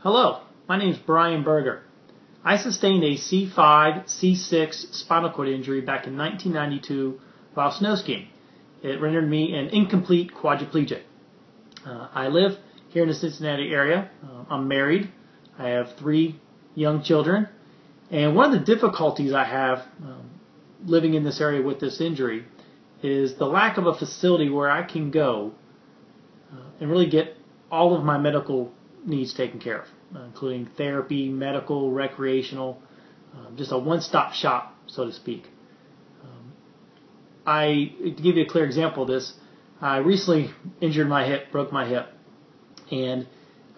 Hello, my name is Brian Berger. I sustained a C5, C6 spinal cord injury back in 1992 while snow skiing. It rendered me an incomplete quadriplegic. I live here in the Cincinnati area. I'm married. I have 3 young children. And one of the difficulties I have living in this area with this injury is the lack of a facility where I can go and really get all of my medical needs taken care of, including therapy, medical, recreational, just a one-stop shop, so to speak. To give you a clear example of this, I recently injured my hip, broke my hip, and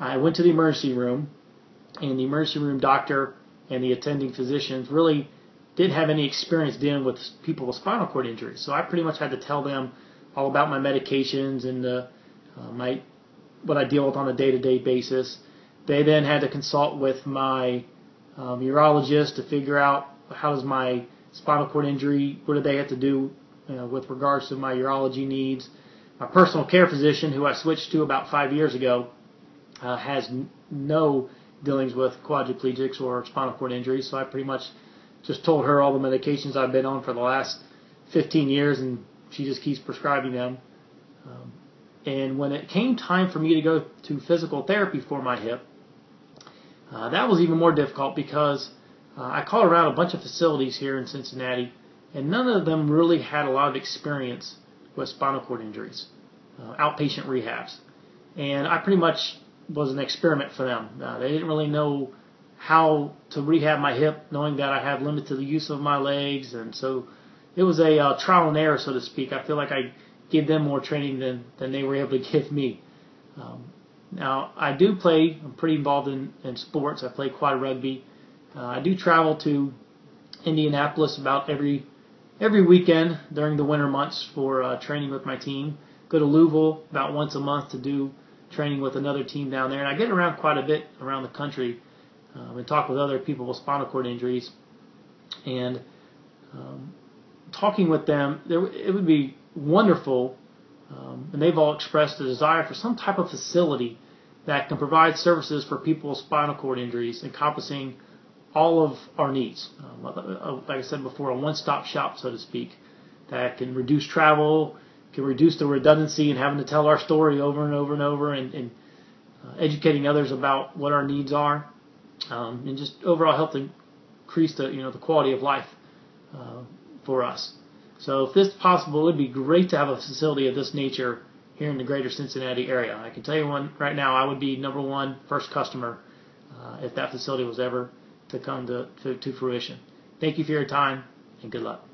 I went to the emergency room, and the emergency room doctor and the attending physicians really didn't have any experience dealing with people with spinal cord injuries. So I pretty much had to tell them all about my medications and what I deal with on a day-to-day basis. They then had to consult with my urologist to figure out how does my spinal cord injury, what do they have to do with regards to my urology needs. My personal care physician, who I switched to about 5 years ago, has no dealings with quadriplegics or spinal cord injuries, so I pretty much just told her all the medications I've been on for the last 15 years, and she just keeps prescribing them. And when it came time for me to go to physical therapy for my hip, that was even more difficult because I called around a bunch of facilities here in Cincinnati, and none of them really had a lot of experience with spinal cord injuries, outpatient rehabs. And I pretty much was an experiment for them. They didn't really know how to rehab my hip, knowing that I have limited use of my legs, and so it was a trial and error, so to speak. I feel like I gave them more training than they were able to give me. Now, I'm pretty involved in sports. I play quad rugby. I do travel to Indianapolis about every weekend during the winter months for training with my team. Go to Louisville about once a month to do training with another team down there. And I get around quite a bit around the country and talk with other people with spinal cord injuries. And talking with them, it would be wonderful, and they've all expressed a desire for some type of facility that can provide services for people with spinal cord injuries, encompassing all of our needs. Like I said before, a one-stop shop, so to speak, that can reduce travel, can reduce the redundancy and having to tell our story over and over and over, and educating others about what our needs are, and just overall help to increase the quality of life for us. So if this is possible, it would be great to have a facility of this nature here in the greater Cincinnati area. I can tell you one right now, I would be number one first customer if that facility was ever to come to fruition. Thank you for your time, and good luck.